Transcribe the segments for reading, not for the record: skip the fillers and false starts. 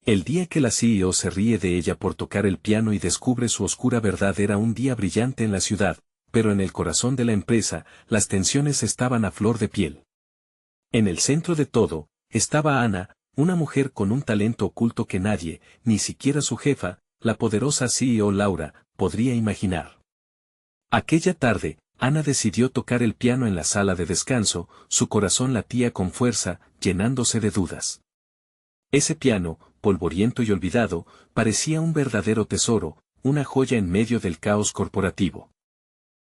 El día que la CEO se ríe de ella por tocar el piano y descubre su oscura verdad era un día brillante en la ciudad, pero en el corazón de la empresa, las tensiones estaban a flor de piel. En el centro de todo, estaba Ana, una mujer con un talento oculto que nadie, ni siquiera su jefa, la poderosa CEO Laura, podría imaginar. Aquella tarde, Ana decidió tocar el piano en la sala de descanso, su corazón latía con fuerza, llenándose de dudas. Ese piano, polvoriento y olvidado, parecía un verdadero tesoro, una joya en medio del caos corporativo.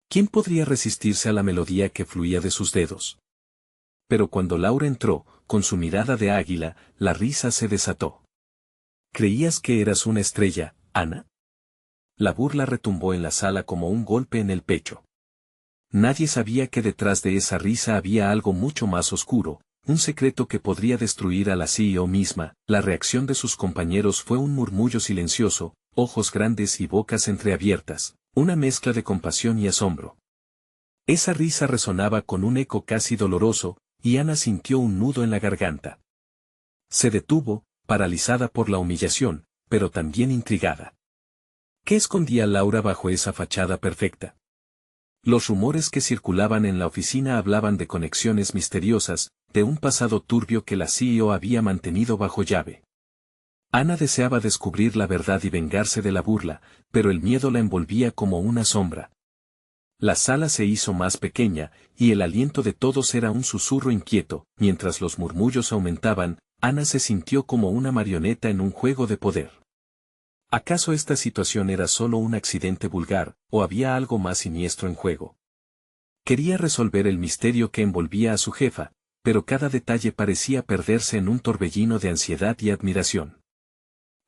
¿Quién podría resistirse a la melodía que fluía de sus dedos? Pero cuando Laura entró, con su mirada de águila, la risa se desató. ¿Creías que eras una estrella, Ana? La burla retumbó en la sala como un golpe en el pecho. Nadie sabía que detrás de esa risa había algo mucho más oscuro, un secreto que podría destruir a la CEO misma. La reacción de sus compañeros fue un murmullo silencioso, ojos grandes y bocas entreabiertas, una mezcla de compasión y asombro. Esa risa resonaba con un eco casi doloroso, y Ana sintió un nudo en la garganta. Se detuvo, paralizada por la humillación, pero también intrigada. ¿Qué escondía Laura bajo esa fachada perfecta? Los rumores que circulaban en la oficina hablaban de conexiones misteriosas, de un pasado turbio que la CEO había mantenido bajo llave. Ana deseaba descubrir la verdad y vengarse de la burla, pero el miedo la envolvía como una sombra. La sala se hizo más pequeña, y el aliento de todos era un susurro inquieto. Mientras los murmullos aumentaban, Ana se sintió como una marioneta en un juego de poder. ¿Acaso esta situación era solo un accidente vulgar, o había algo más siniestro en juego? Quería resolver el misterio que envolvía a su jefa, pero cada detalle parecía perderse en un torbellino de ansiedad y admiración.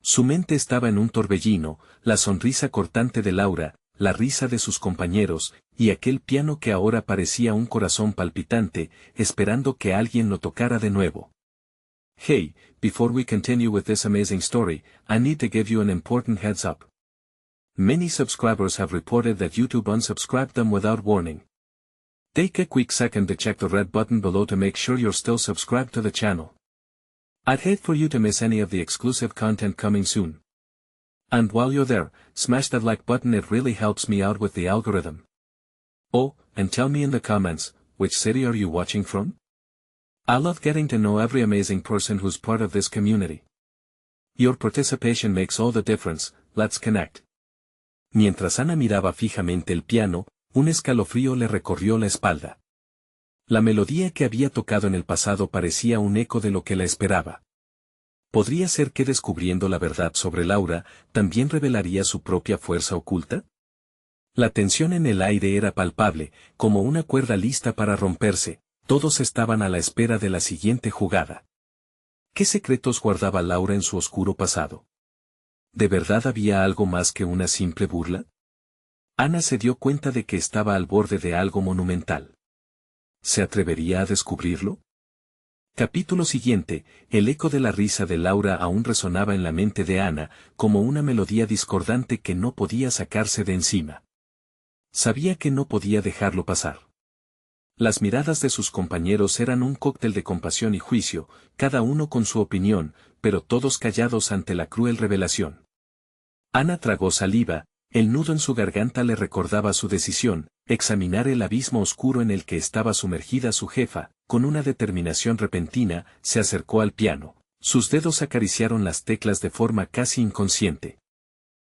Su mente estaba en un torbellino, la sonrisa cortante de Laura, la risa de sus compañeros, y aquel piano que ahora parecía un corazón palpitante, esperando que alguien lo tocara de nuevo. Hey, before we continue with this amazing story, I need to give you an important heads up. Many subscribers have reported that YouTube unsubscribed them without warning. Take a quick second to check the red button below to make sure you're still subscribed to the channel. I'd hate for you to miss any of the exclusive content coming soon. And while you're there, smash that like button, it really helps me out with the algorithm. Oh, and tell me in the comments, which city are you watching from? I love getting to know every amazing person who's part of this community. Your participation makes all the difference. Let's connect. Mientras Ana miraba fijamente el piano, un escalofrío le recorrió la espalda. La melodía que había tocado en el pasado parecía un eco de lo que la esperaba. ¿Podría ser que descubriendo la verdad sobre Laura, también revelaría su propia fuerza oculta? La tensión en el aire era palpable, como una cuerda lista para romperse. Todos estaban a la espera de la siguiente jugada. ¿Qué secretos guardaba Laura en su oscuro pasado? ¿De verdad había algo más que una simple burla? Ana se dio cuenta de que estaba al borde de algo monumental. ¿Se atrevería a descubrirlo? Capítulo siguiente, el eco de la risa de Laura aún resonaba en la mente de Ana, como una melodía discordante que no podía sacarse de encima. Sabía que no podía dejarlo pasar. Las miradas de sus compañeros eran un cóctel de compasión y juicio, cada uno con su opinión, pero todos callados ante la cruel revelación. Ana tragó saliva, el nudo en su garganta le recordaba su decisión, examinar el abismo oscuro en el que estaba sumergida su jefa. Con una determinación repentina, se acercó al piano. Sus dedos acariciaron las teclas de forma casi inconsciente.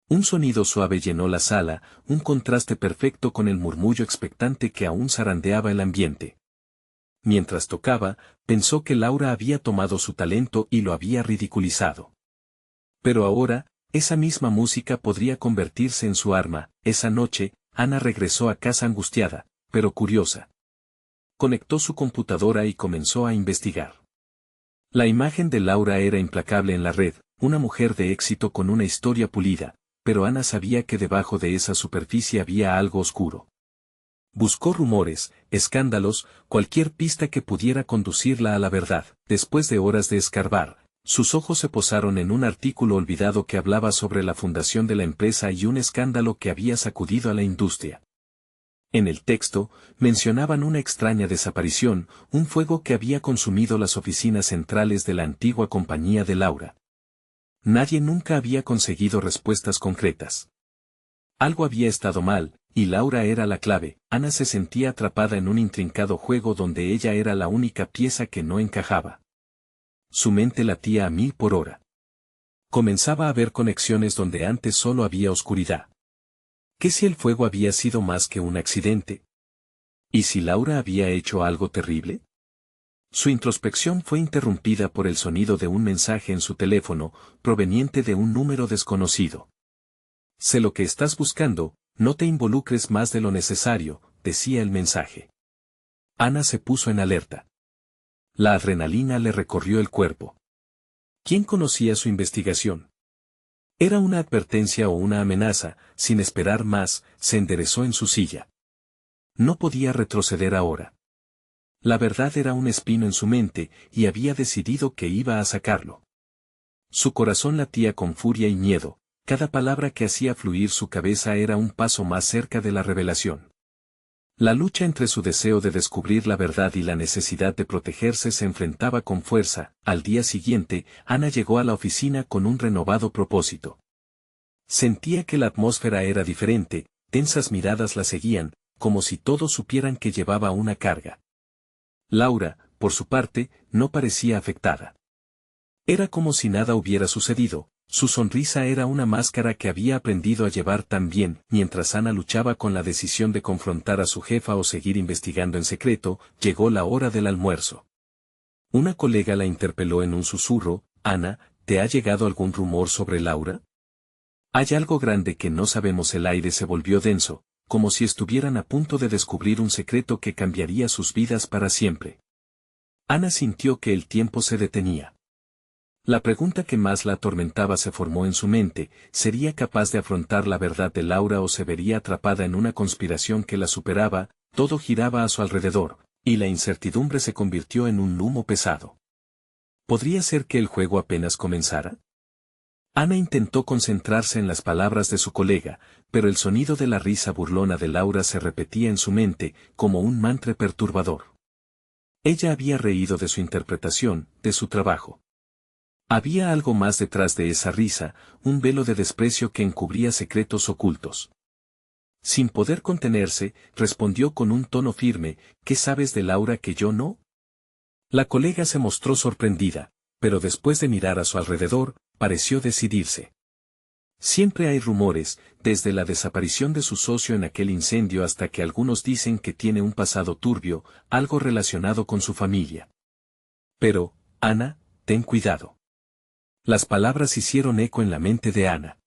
Un sonido suave llenó la sala, un contraste perfecto con el murmullo expectante que aún zarandeaba el ambiente. Mientras tocaba, pensó que Laura había tomado su talento y lo había ridiculizado. Pero ahora, esa misma música podría convertirse en su arma. Esa noche, Ana regresó a casa angustiada, pero curiosa. Conectó su computadora y comenzó a investigar. La imagen de Laura era implacable en la red, una mujer de éxito con una historia pulida, pero Ana sabía que debajo de esa superficie había algo oscuro. Buscó rumores, escándalos, cualquier pista que pudiera conducirla a la verdad. Después de horas de escarbar, sus ojos se posaron en un artículo olvidado que hablaba sobre la fundación de la empresa y un escándalo que había sacudido a la industria. En el texto, mencionaban una extraña desaparición, un fuego que había consumido las oficinas centrales de la antigua compañía de Laura. Nadie nunca había conseguido respuestas concretas. Algo había estado mal, y Laura era la clave. Ana se sentía atrapada en un intrincado juego donde ella era la única pieza que no encajaba. Su mente latía a 1000 por hora. Comenzaba a ver conexiones donde antes solo había oscuridad. ¿Qué si el fuego había sido más que un accidente? ¿Y si Laura había hecho algo terrible? Su introspección fue interrumpida por el sonido de un mensaje en su teléfono, proveniente de un número desconocido. Sé lo que estás buscando, no te involucres más de lo necesario, decía el mensaje. Ana se puso en alerta. La adrenalina le recorrió el cuerpo. ¿Quién conocía su investigación? ¿Era una advertencia o una amenaza? Sin esperar más, se enderezó en su silla. No podía retroceder ahora. La verdad era un espino en su mente, y había decidido que iba a sacarlo. Su corazón latía con furia y miedo, cada palabra que hacía fluir su cabeza era un paso más cerca de la revelación. La lucha entre su deseo de descubrir la verdad y la necesidad de protegerse se enfrentaba con fuerza. Al día siguiente, Ana llegó a la oficina con un renovado propósito. Sentía que la atmósfera era diferente, tensas miradas la seguían, como si todos supieran que llevaba una carga. Laura, por su parte, no parecía afectada. Era como si nada hubiera sucedido. Su sonrisa era una máscara que había aprendido a llevar tan bien. Mientras Ana luchaba con la decisión de confrontar a su jefa o seguir investigando en secreto, llegó la hora del almuerzo. Una colega la interpeló en un susurro: Ana, ¿te ha llegado algún rumor sobre Laura? Hay algo grande que no sabemos. El aire se volvió denso, como si estuvieran a punto de descubrir un secreto que cambiaría sus vidas para siempre. Ana sintió que el tiempo se detenía. La pregunta que más la atormentaba se formó en su mente: ¿sería capaz de afrontar la verdad de Laura o se vería atrapada en una conspiración que la superaba? Todo giraba a su alrededor, y la incertidumbre se convirtió en un humo pesado. ¿Podría ser que el juego apenas comenzara? Ana intentó concentrarse en las palabras de su colega, pero el sonido de la risa burlona de Laura se repetía en su mente, como un mantra perturbador. Ella había reído de su interpretación, de su trabajo. Había algo más detrás de esa risa, un velo de desprecio que encubría secretos ocultos. Sin poder contenerse, respondió con un tono firme: ¿qué sabes de Laura que yo no? La colega se mostró sorprendida, pero después de mirar a su alrededor, pareció decidirse. Siempre hay rumores, desde la desaparición de su socio en aquel incendio hasta que algunos dicen que tiene un pasado turbio, algo relacionado con su familia. Pero, Ana, ten cuidado. Las palabras hicieron eco en la mente de Ana.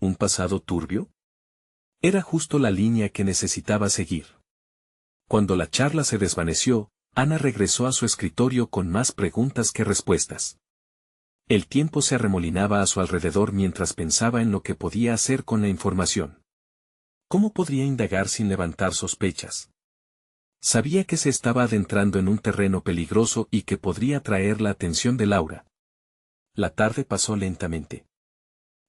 ¿Un pasado turbio? Era justo la línea que necesitaba seguir. Cuando la charla se desvaneció, Ana regresó a su escritorio con más preguntas que respuestas. El tiempo se arremolinaba a su alrededor mientras pensaba en lo que podía hacer con la información. ¿Cómo podría indagar sin levantar sospechas? Sabía que se estaba adentrando en un terreno peligroso y que podría atraer la atención de Laura. La tarde pasó lentamente.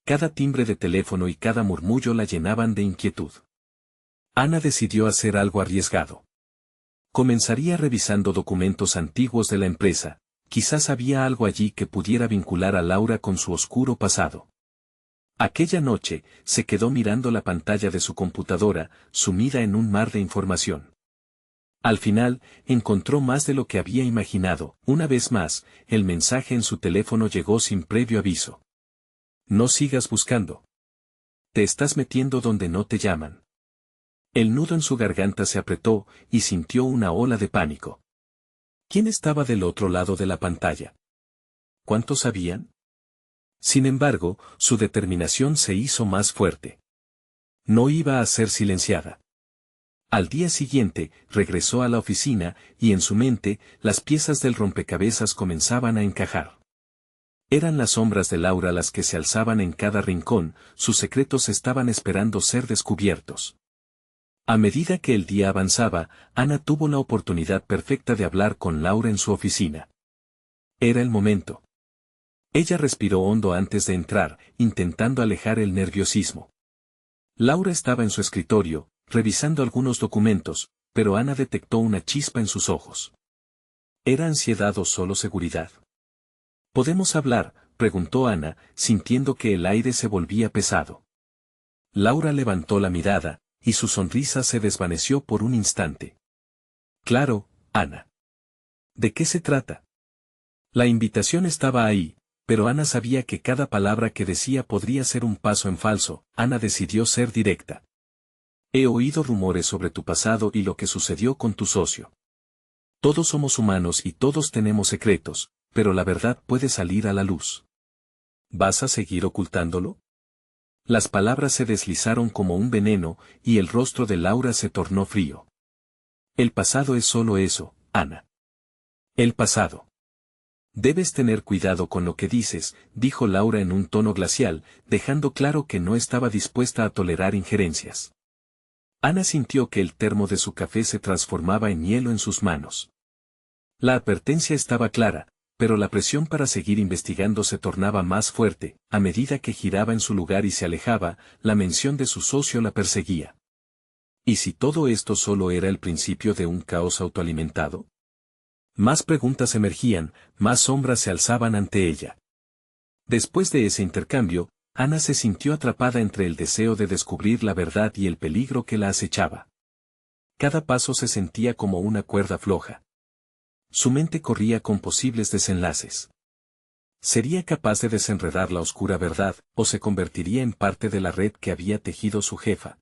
Cada timbre de teléfono y cada murmullo la llenaban de inquietud. Ana decidió hacer algo arriesgado. Comenzaría revisando documentos antiguos de la empresa. Quizás había algo allí que pudiera vincular a Laura con su oscuro pasado. Aquella noche, se quedó mirando la pantalla de su computadora, sumida en un mar de información. Al final, encontró más de lo que había imaginado. Una vez más, el mensaje en su teléfono llegó sin previo aviso. No sigas buscando. Te estás metiendo donde no te llaman. El nudo en su garganta se apretó, y sintió una ola de pánico. ¿Quién estaba del otro lado de la pantalla? ¿Cuántos sabían? Sin embargo, su determinación se hizo más fuerte. No iba a ser silenciada. Al día siguiente, regresó a la oficina, y en su mente, las piezas del rompecabezas comenzaban a encajar. Eran las sombras de Laura las que se alzaban en cada rincón, sus secretos estaban esperando ser descubiertos. A medida que el día avanzaba, Ana tuvo la oportunidad perfecta de hablar con Laura en su oficina. Era el momento. Ella respiró hondo antes de entrar, intentando alejar el nerviosismo. Laura estaba en su escritorio, revisando algunos documentos, pero Ana detectó una chispa en sus ojos. ¿Era ansiedad o solo seguridad? Podemos hablar, preguntó Ana, sintiendo que el aire se volvía pesado. Laura levantó la mirada, y su sonrisa se desvaneció por un instante. Claro, Ana. ¿De qué se trata? La invitación estaba ahí, pero Ana sabía que cada palabra que decía podría ser un paso en falso. Ana decidió ser directa. He oído rumores sobre tu pasado y lo que sucedió con tu socio. Todos somos humanos y todos tenemos secretos, pero la verdad puede salir a la luz. ¿Vas a seguir ocultándolo? Las palabras se deslizaron como un veneno, y el rostro de Laura se tornó frío. El pasado es solo eso, Ana. El pasado. Debes tener cuidado con lo que dices, dijo Laura en un tono glacial, dejando claro que no estaba dispuesta a tolerar injerencias. Ana sintió que el termo de su café se transformaba en hielo en sus manos. La advertencia estaba clara, pero la presión para seguir investigando se tornaba más fuerte. A medida que giraba en su lugar y se alejaba, la mención de su socio la perseguía. ¿Y si todo esto solo era el principio de un caos autoalimentado? Más preguntas emergían, más sombras se alzaban ante ella. Después de ese intercambio, Ana se sintió atrapada entre el deseo de descubrir la verdad y el peligro que la acechaba. Cada paso se sentía como una cuerda floja. Su mente corría con posibles desenlaces. ¿Sería capaz de desenredar la oscura verdad, o se convertiría en parte de la red que había tejido su jefa?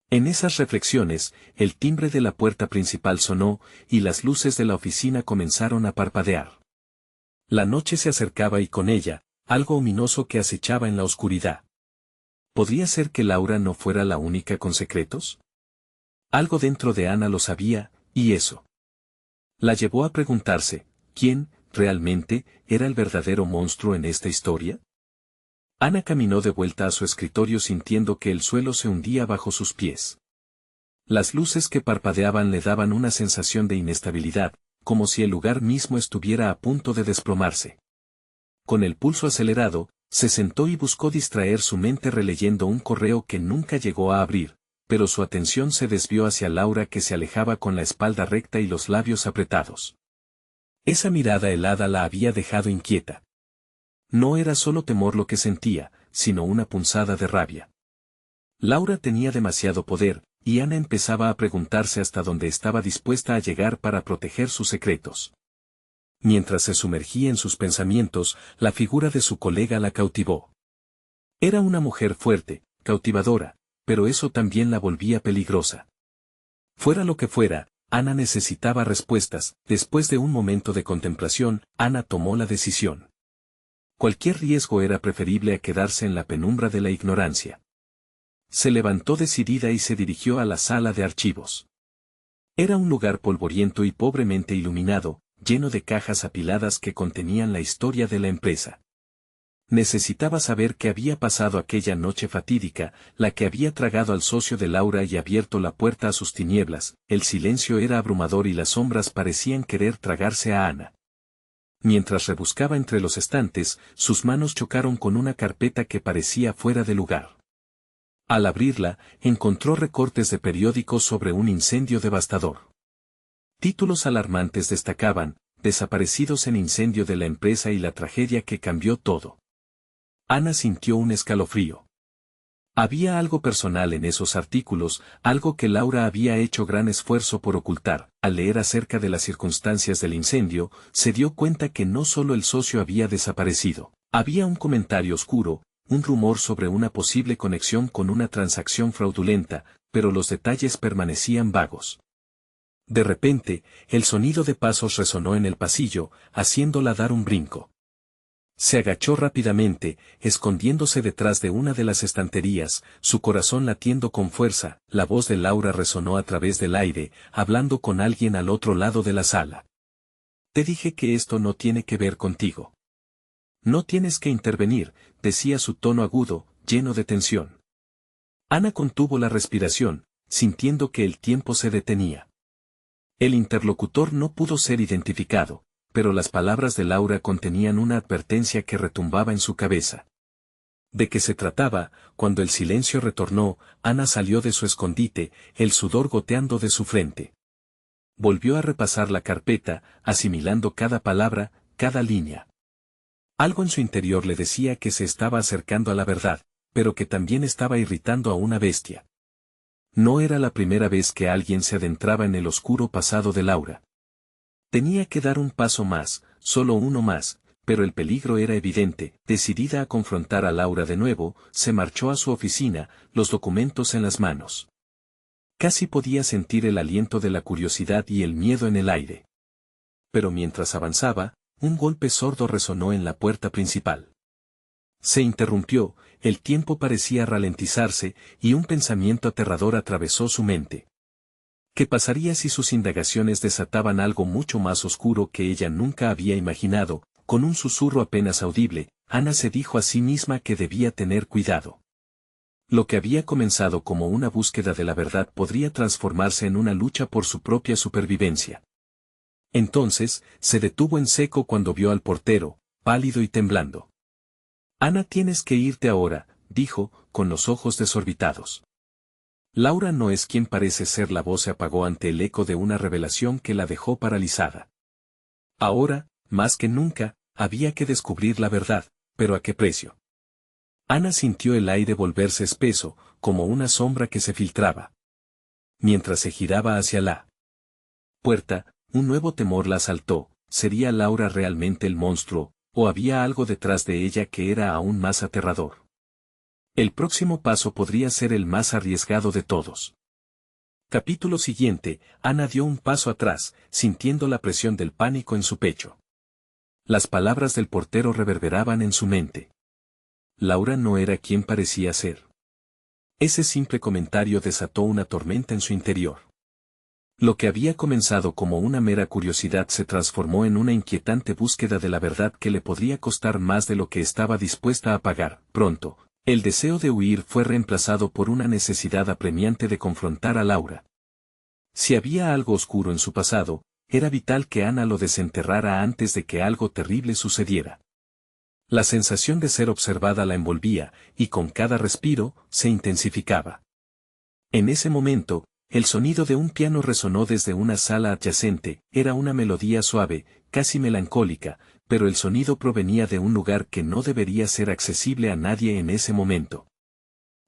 En esas reflexiones, el timbre de la puerta principal sonó, y las luces de la oficina comenzaron a parpadear. La noche se acercaba y con ella, algo ominoso que acechaba en la oscuridad. ¿Podría ser que Laura no fuera la única con secretos? Algo dentro de Ana lo sabía, y eso la llevó a preguntarse, ¿quién, realmente, era el verdadero monstruo en esta historia? Ana caminó de vuelta a su escritorio sintiendo que el suelo se hundía bajo sus pies. Las luces que parpadeaban le daban una sensación de inestabilidad, como si el lugar mismo estuviera a punto de desplomarse. Con el pulso acelerado, se sentó y buscó distraer su mente releyendo un correo que nunca llegó a abrir, pero su atención se desvió hacia Laura que se alejaba con la espalda recta y los labios apretados. Esa mirada helada la había dejado inquieta. No era solo temor lo que sentía, sino una punzada de rabia. Laura tenía demasiado poder, y Ana empezaba a preguntarse hasta dónde estaba dispuesta a llegar para proteger sus secretos. Mientras se sumergía en sus pensamientos, la figura de su colega la cautivó. Era una mujer fuerte, cautivadora, pero eso también la volvía peligrosa. Fuera lo que fuera, Ana necesitaba respuestas. Después de un momento de contemplación, Ana tomó la decisión. Cualquier riesgo era preferible a quedarse en la penumbra de la ignorancia. Se levantó decidida y se dirigió a la sala de archivos. Era un lugar polvoriento y pobremente iluminado, lleno de cajas apiladas que contenían la historia de la empresa. Necesitaba saber qué había pasado aquella noche fatídica, la que había tragado al socio de Laura y abierto la puerta a sus tinieblas. El silencio era abrumador y las sombras parecían querer tragarse a Ana. Mientras rebuscaba entre los estantes, sus manos chocaron con una carpeta que parecía fuera de lugar. Al abrirla, encontró recortes de periódicos sobre un incendio devastador. Títulos alarmantes destacaban, desaparecidos en incendio de la empresa y la tragedia que cambió todo. Ana sintió un escalofrío. Había algo personal en esos artículos, algo que Laura había hecho gran esfuerzo por ocultar. Al leer acerca de las circunstancias del incendio, se dio cuenta que no solo el socio había desaparecido. Había un comentario oscuro, un rumor sobre una posible conexión con una transacción fraudulenta, pero los detalles permanecían vagos. De repente, el sonido de pasos resonó en el pasillo, haciéndola dar un brinco. Se agachó rápidamente, escondiéndose detrás de una de las estanterías, su corazón latiendo con fuerza. La voz de Laura resonó a través del aire, hablando con alguien al otro lado de la sala. Te dije que esto no tiene que ver contigo. No tienes que intervenir, decía su tono agudo, lleno de tensión. Ana contuvo la respiración, sintiendo que el tiempo se detenía. El interlocutor no pudo ser identificado, pero las palabras de Laura contenían una advertencia que retumbaba en su cabeza. ¿De qué se trataba? Cuando el silencio retornó, Ana salió de su escondite, el sudor goteando de su frente. Volvió a repasar la carpeta, asimilando cada palabra, cada línea. Algo en su interior le decía que se estaba acercando a la verdad, pero que también estaba irritando a una bestia. No era la primera vez que alguien se adentraba en el oscuro pasado de Laura. Tenía que dar un paso más, solo uno más, pero el peligro era evidente. Decidida a confrontar a Laura de nuevo, se marchó a su oficina, los documentos en las manos. Casi podía sentir el aliento de la curiosidad y el miedo en el aire. Pero mientras avanzaba, un golpe sordo resonó en la puerta principal. Se interrumpió, el tiempo parecía ralentizarse, y un pensamiento aterrador atravesó su mente. ¿Qué pasaría si sus indagaciones desataban algo mucho más oscuro que ella nunca había imaginado? Con un susurro apenas audible, Ana se dijo a sí misma que debía tener cuidado. Lo que había comenzado como una búsqueda de la verdad podría transformarse en una lucha por su propia supervivencia. Entonces, se detuvo en seco cuando vio al portero, pálido y temblando. Ana, tienes que irte ahora, dijo, con los ojos desorbitados. Laura no es quien parece ser. La voz se apagó ante el eco de una revelación que la dejó paralizada. Ahora, más que nunca, había que descubrir la verdad, pero ¿a qué precio? Ana sintió el aire volverse espeso, como una sombra que se filtraba. Mientras se giraba hacia la puerta, un nuevo temor la asaltó. ¿Sería Laura realmente el monstruo, o había algo detrás de ella que era aún más aterrador? El próximo paso podría ser el más arriesgado de todos. Capítulo siguiente, Ana dio un paso atrás, sintiendo la presión del pánico en su pecho. Las palabras del portero reverberaban en su mente. Laura no era quien parecía ser. Ese simple comentario desató una tormenta en su interior. Lo que había comenzado como una mera curiosidad se transformó en una inquietante búsqueda de la verdad que le podría costar más de lo que estaba dispuesta a pagar. Pronto, el deseo de huir fue reemplazado por una necesidad apremiante de confrontar a Laura. Si había algo oscuro en su pasado, era vital que Ana lo desenterrara antes de que algo terrible sucediera. La sensación de ser observada la envolvía, y con cada respiro, se intensificaba. En ese momento, el sonido de un piano resonó desde una sala adyacente. Era una melodía suave, casi melancólica, pero el sonido provenía de un lugar que no debería ser accesible a nadie en ese momento.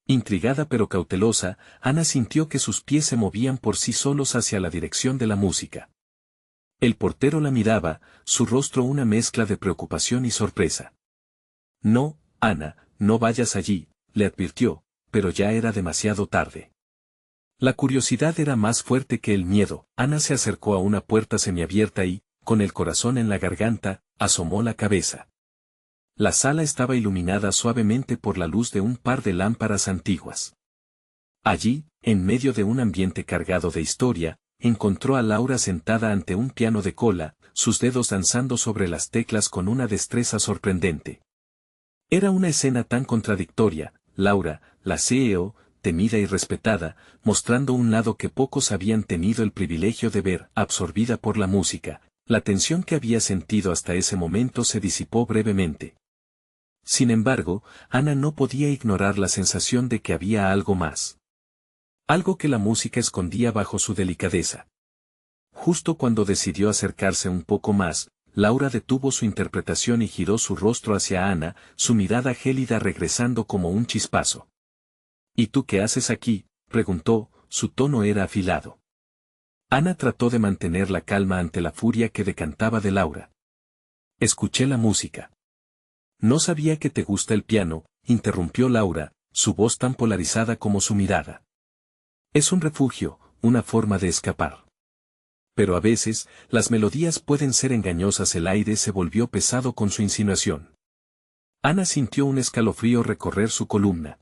Intrigada pero cautelosa, Ana sintió que sus pies se movían por sí solos hacia la dirección de la música. El portero la miraba, su rostro una mezcla de preocupación y sorpresa. No, Ana, no vayas allí, le advirtió, pero ya era demasiado tarde. La curiosidad era más fuerte que el miedo. Ana se acercó a una puerta semiabierta y, con el corazón en la garganta, asomó la cabeza. La sala estaba iluminada suavemente por la luz de un par de lámparas antiguas. Allí, en medio de un ambiente cargado de historia, encontró a Laura sentada ante un piano de cola, sus dedos danzando sobre las teclas con una destreza sorprendente. Era una escena tan contradictoria. Laura, la CEO, temida y respetada, mostrando un lado que pocos habían tenido el privilegio de ver, absorbida por la música. La tensión que había sentido hasta ese momento se disipó brevemente. Sin embargo, Ana no podía ignorar la sensación de que había algo más. Algo que la música escondía bajo su delicadeza. Justo cuando decidió acercarse un poco más, Laura detuvo su interpretación y giró su rostro hacia Ana, su mirada gélida regresando como un chispazo. ¿Y tú qué haces aquí?, preguntó, su tono era afilado. Ana trató de mantener la calma ante la furia que decantaba de Laura. Escuché la música. No sabía que te gusta el piano, interrumpió Laura, su voz tan polarizada como su mirada. Es un refugio, una forma de escapar. Pero a veces, las melodías pueden ser engañosas. El aire se volvió pesado con su insinuación. Ana sintió un escalofrío recorrer su columna.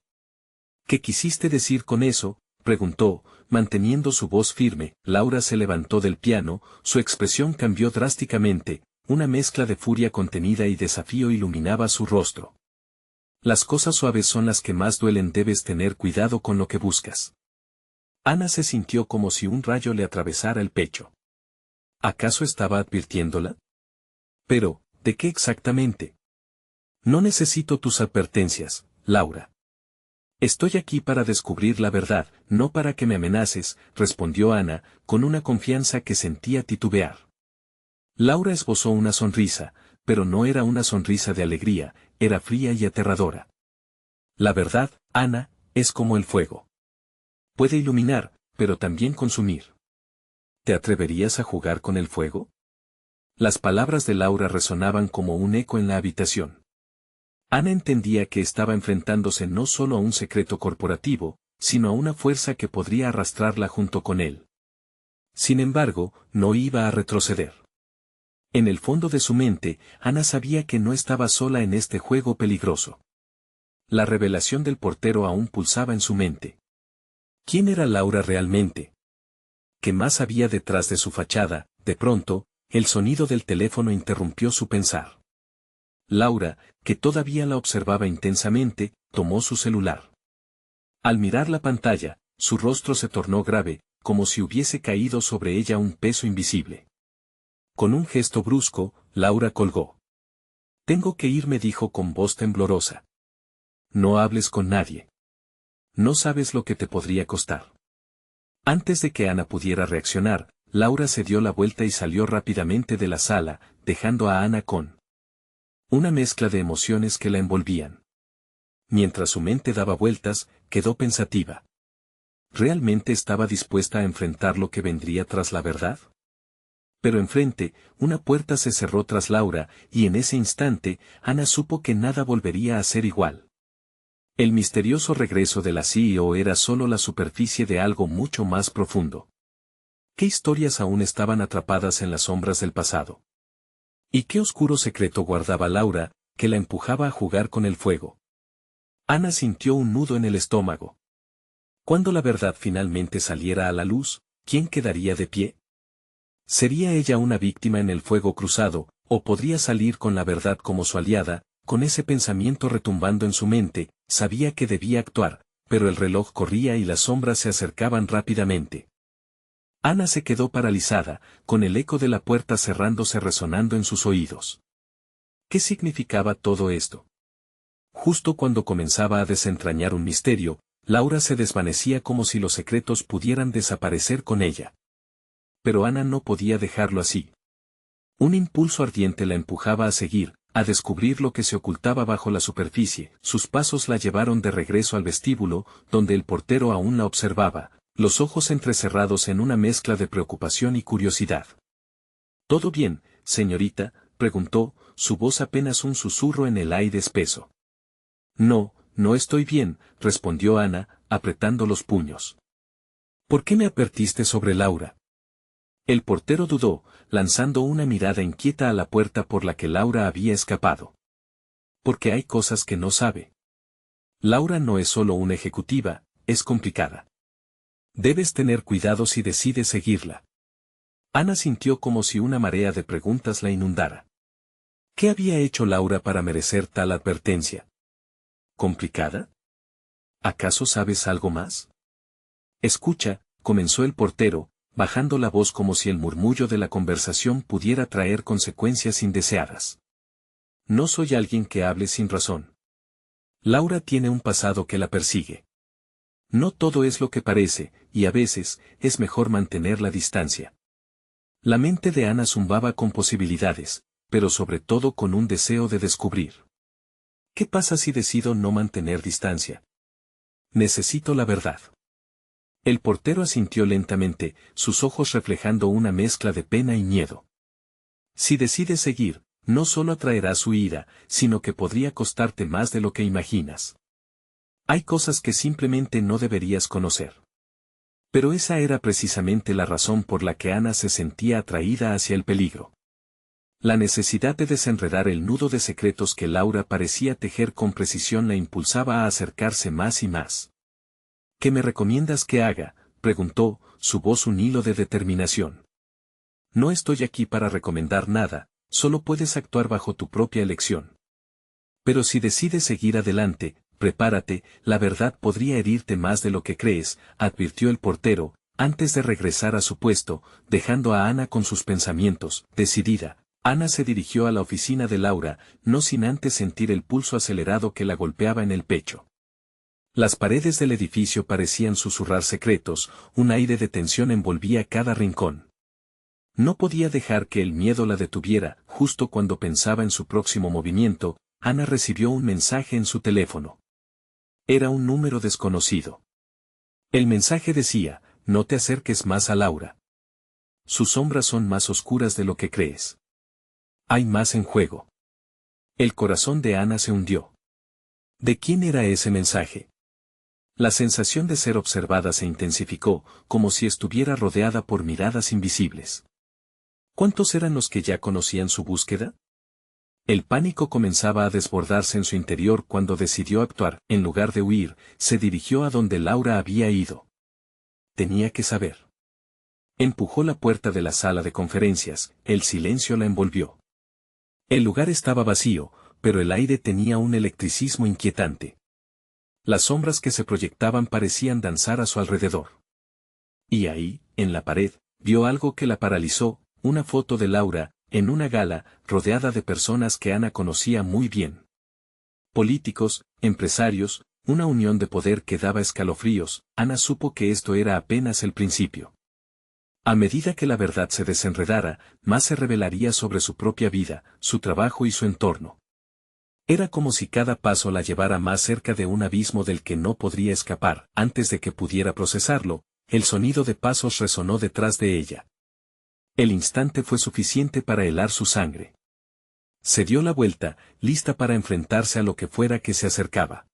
¿Qué quisiste decir con eso?, preguntó, manteniendo su voz firme. Laura se levantó del piano, su expresión cambió drásticamente, una mezcla de furia contenida y desafío iluminaba su rostro. Las cosas suaves son las que más duelen. Debes tener cuidado con lo que buscas. Ana se sintió como si un rayo le atravesara el pecho. ¿Acaso estaba advirtiéndola? Pero, ¿de qué exactamente? No necesito tus advertencias, Laura. Estoy aquí para descubrir la verdad, no para que me amenaces, respondió Ana, con una confianza que sentía titubear. Laura esbozó una sonrisa, pero no era una sonrisa de alegría, era fría y aterradora. La verdad, Ana, es como el fuego. Puede iluminar, pero también consumir. ¿Te atreverías a jugar con el fuego? Las palabras de Laura resonaban como un eco en la habitación. Ana entendía que estaba enfrentándose no solo a un secreto corporativo, sino a una fuerza que podría arrastrarla junto con él. Sin embargo, no iba a retroceder. En el fondo de su mente, Ana sabía que no estaba sola en este juego peligroso. La revelación del portero aún pulsaba en su mente. ¿Quién era Laura realmente? ¿Qué más había detrás de su fachada? De pronto, el sonido del teléfono interrumpió su pensar. Laura, que todavía la observaba intensamente, tomó su celular. Al mirar la pantalla, su rostro se tornó grave, como si hubiese caído sobre ella un peso invisible. Con un gesto brusco, Laura colgó. Tengo que irme, dijo con voz temblorosa. No hables con nadie. No sabes lo que te podría costar. Antes de que Ana pudiera reaccionar, Laura se dio la vuelta y salió rápidamente de la sala, dejando a Ana con una mezcla de emociones que la envolvían. Mientras su mente daba vueltas, quedó pensativa. ¿Realmente estaba dispuesta a enfrentar lo que vendría tras la verdad? Pero enfrente, una puerta se cerró tras Laura, y en ese instante, Ana supo que nada volvería a ser igual. El misterioso regreso de la CEO era solo la superficie de algo mucho más profundo. ¿Qué historias aún estaban atrapadas en las sombras del pasado? ¿Y qué oscuro secreto guardaba Laura, que la empujaba a jugar con el fuego? Ana sintió un nudo en el estómago. Cuando la verdad finalmente saliera a la luz, ¿quién quedaría de pie? ¿Sería ella una víctima en el fuego cruzado, o podría salir con la verdad como su aliada? Con ese pensamiento retumbando en su mente, sabía que debía actuar, pero el reloj corría y las sombras se acercaban rápidamente. Ana se quedó paralizada, con el eco de la puerta cerrándose resonando en sus oídos. ¿Qué significaba todo esto? Justo cuando comenzaba a desentrañar un misterio, Laura se desvanecía como si los secretos pudieran desaparecer con ella. Pero Ana no podía dejarlo así. Un impulso ardiente la empujaba a seguir, a descubrir lo que se ocultaba bajo la superficie. Sus pasos la llevaron de regreso al vestíbulo, donde el portero aún la observaba, los ojos entrecerrados en una mezcla de preocupación y curiosidad. ¿Todo bien, señorita?, preguntó, su voz apenas un susurro en el aire espeso. No, no estoy bien, respondió Ana, apretando los puños. ¿Por qué me advertiste sobre Laura? El portero dudó, lanzando una mirada inquieta a la puerta por la que Laura había escapado. Porque hay cosas que no sabe. Laura no es solo una ejecutiva, es complicada. Debes tener cuidado si decides seguirla. Ana sintió como si una marea de preguntas la inundara. ¿Qué había hecho Laura para merecer tal advertencia? ¿Complicada? ¿Acaso sabes algo más? Escucha, comenzó el portero, bajando la voz como si el murmullo de la conversación pudiera traer consecuencias indeseadas. No soy alguien que hable sin razón. Laura tiene un pasado que la persigue. No todo es lo que parece, y a veces, es mejor mantener la distancia. La mente de Ana zumbaba con posibilidades, pero sobre todo con un deseo de descubrir. ¿Qué pasa si decido no mantener distancia? Necesito la verdad. El portero asintió lentamente, sus ojos reflejando una mezcla de pena y miedo. Si decides seguir, no solo atraerás su ira, sino que podría costarte más de lo que imaginas. Hay cosas que simplemente no deberías conocer. Pero esa era precisamente la razón por la que Ana se sentía atraída hacia el peligro. La necesidad de desenredar el nudo de secretos que Laura parecía tejer con precisión la impulsaba a acercarse más y más. ¿Qué me recomiendas que haga?, preguntó, su voz un hilo de determinación. No estoy aquí para recomendar nada, solo puedes actuar bajo tu propia elección. Pero si decides seguir adelante, prepárate, la verdad podría herirte más de lo que crees, advirtió el portero, antes de regresar a su puesto, dejando a Ana con sus pensamientos. Decidida, Ana se dirigió a la oficina de Laura, no sin antes sentir el pulso acelerado que la golpeaba en el pecho. Las paredes del edificio parecían susurrar secretos, un aire de tensión envolvía cada rincón. No podía dejar que el miedo la detuviera. Justo cuando pensaba en su próximo movimiento, Ana recibió un mensaje en su teléfono. Era un número desconocido. El mensaje decía: no te acerques más a Laura. Sus sombras son más oscuras de lo que crees. Hay más en juego. El corazón de Ana se hundió. ¿De quién era ese mensaje? La sensación de ser observada se intensificó, como si estuviera rodeada por miradas invisibles. ¿Cuántos eran los que ya conocían su búsqueda? El pánico comenzaba a desbordarse en su interior cuando decidió actuar. En lugar de huir, se dirigió a donde Laura había ido. Tenía que saber. Empujó la puerta de la sala de conferencias. El silencio la envolvió. El lugar estaba vacío, pero el aire tenía un electricismo inquietante. Las sombras que se proyectaban parecían danzar a su alrededor. Y ahí, en la pared, vio algo que la paralizó: una foto de Laura, en una gala, rodeada de personas que Ana conocía muy bien. Políticos, empresarios, una unión de poder que daba escalofríos. Ana supo que esto era apenas el principio. A medida que la verdad se desenredara, más se revelaría sobre su propia vida, su trabajo y su entorno. Era como si cada paso la llevara más cerca de un abismo del que no podría escapar. Antes de que pudiera procesarlo, el sonido de pasos resonó detrás de ella. El instante fue suficiente para helar su sangre. Se dio la vuelta, lista para enfrentarse a lo que fuera que se acercaba.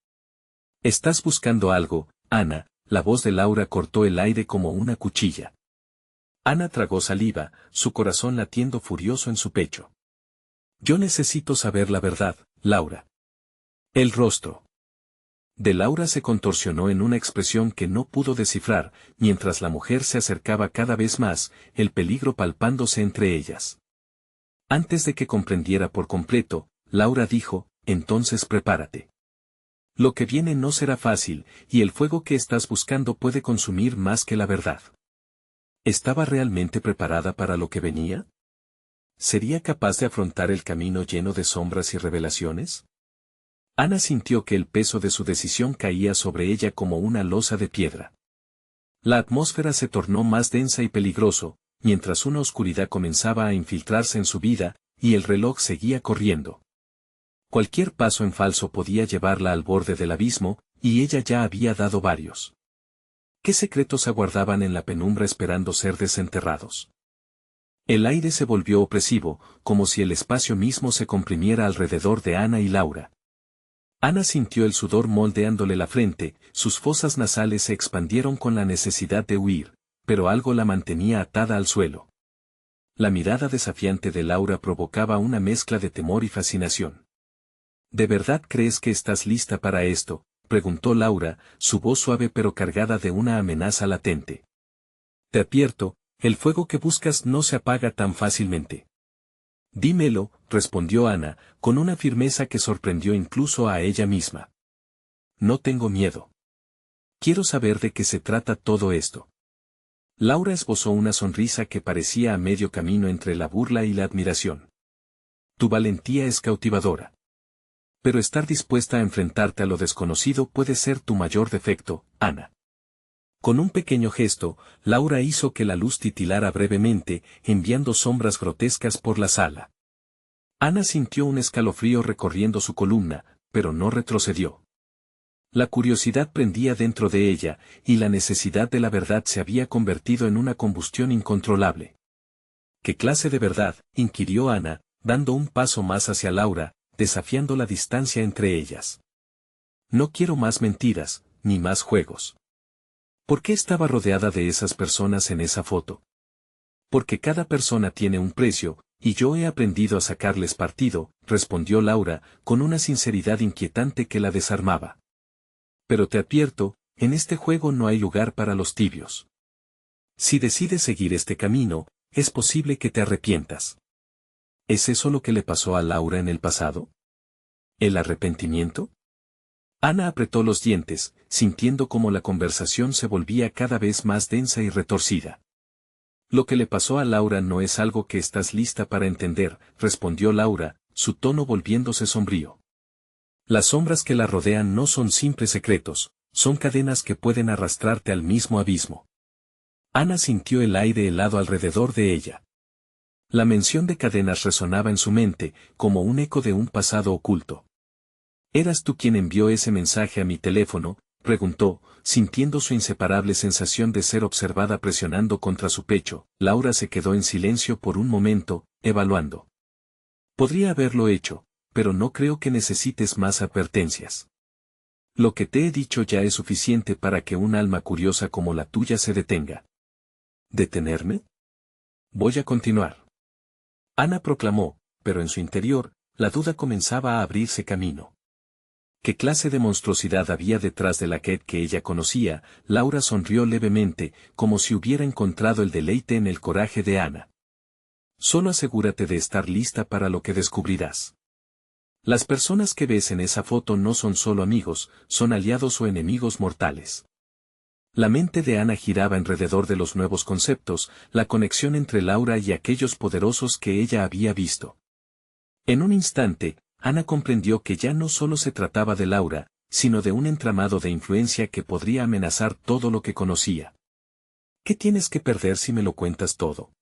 «¿Estás buscando algo, Ana?», la voz de Laura cortó el aire como una cuchilla. Ana tragó saliva, su corazón latiendo furioso en su pecho. «Yo necesito saber la verdad, Laura». El rostro de Laura se contorsionó en una expresión que no pudo descifrar, mientras la mujer se acercaba cada vez más, el peligro palpándose entre ellas. Antes de que comprendiera por completo, Laura dijo: «Entonces prepárate. Lo que viene no será fácil, y el fuego que estás buscando puede consumir más que la verdad». ¿Estaba realmente preparada para lo que venía? ¿Sería capaz de afrontar el camino lleno de sombras y revelaciones? Ana sintió que el peso de su decisión caía sobre ella como una losa de piedra. La atmósfera se tornó más densa y peligroso, mientras una oscuridad comenzaba a infiltrarse en su vida, y el reloj seguía corriendo. Cualquier paso en falso podía llevarla al borde del abismo, y ella ya había dado varios. ¿Qué secretos aguardaban en la penumbra esperando ser desenterrados? El aire se volvió opresivo, como si el espacio mismo se comprimiera alrededor de Ana y Laura. Ana sintió el sudor moldeándole la frente, sus fosas nasales se expandieron con la necesidad de huir, pero algo la mantenía atada al suelo. La mirada desafiante de Laura provocaba una mezcla de temor y fascinación. ¿De verdad crees que estás lista para esto?, preguntó Laura, su voz suave pero cargada de una amenaza latente. «Te advierto, el fuego que buscas no se apaga tan fácilmente». «Dímelo», respondió Ana, con una firmeza que sorprendió incluso a ella misma. «No tengo miedo. Quiero saber de qué se trata todo esto». Laura esbozó una sonrisa que parecía a medio camino entre la burla y la admiración. «Tu valentía es cautivadora. Pero estar dispuesta a enfrentarte a lo desconocido puede ser tu mayor defecto, Ana». Con un pequeño gesto, Laura hizo que la luz titilara brevemente, enviando sombras grotescas por la sala. Ana sintió un escalofrío recorriendo su columna, pero no retrocedió. La curiosidad prendía dentro de ella, y la necesidad de la verdad se había convertido en una combustión incontrolable. «¿Qué clase de verdad?», inquirió Ana, dando un paso más hacia Laura, desafiando la distancia entre ellas. «No quiero más mentiras, ni más juegos». ¿Por qué estaba rodeada de esas personas en esa foto? Porque cada persona tiene un precio, y yo he aprendido a sacarles partido, respondió Laura, con una sinceridad inquietante que la desarmaba. Pero te advierto, en este juego no hay lugar para los tibios. Si decides seguir este camino, es posible que te arrepientas. ¿Es eso lo que le pasó a Laura en el pasado? ¿El arrepentimiento? Ana apretó los dientes, sintiendo cómo la conversación se volvía cada vez más densa y retorcida. «Lo que le pasó a Laura no es algo que estás lista para entender», respondió Laura, su tono volviéndose sombrío. «Las sombras que la rodean no son simples secretos, son cadenas que pueden arrastrarte al mismo abismo». Ana sintió el aire helado alrededor de ella. La mención de cadenas resonaba en su mente, como un eco de un pasado oculto. ¿Eras tú quien envió ese mensaje a mi teléfono?, preguntó, sintiendo su inseparable sensación de ser observada presionando contra su pecho. Laura se quedó en silencio por un momento, evaluando. Podría haberlo hecho, pero no creo que necesites más advertencias. Lo que te he dicho ya es suficiente para que un alma curiosa como la tuya se detenga. ¿Detenerme? Voy a continuar. Ana proclamó, pero en su interior, la duda comenzaba a abrirse camino. ¿Qué clase de monstruosidad había detrás de la Kate que ella conocía? Laura sonrió levemente, como si hubiera encontrado el deleite en el coraje de Ana. Solo asegúrate de estar lista para lo que descubrirás. Las personas que ves en esa foto no son solo amigos, son aliados o enemigos mortales. La mente de Ana giraba alrededor de los nuevos conceptos, la conexión entre Laura y aquellos poderosos que ella había visto. En un instante, Ana comprendió que ya no solo se trataba de Laura, sino de un entramado de influencia que podría amenazar todo lo que conocía. ¿Qué tienes que perder si me lo cuentas todo?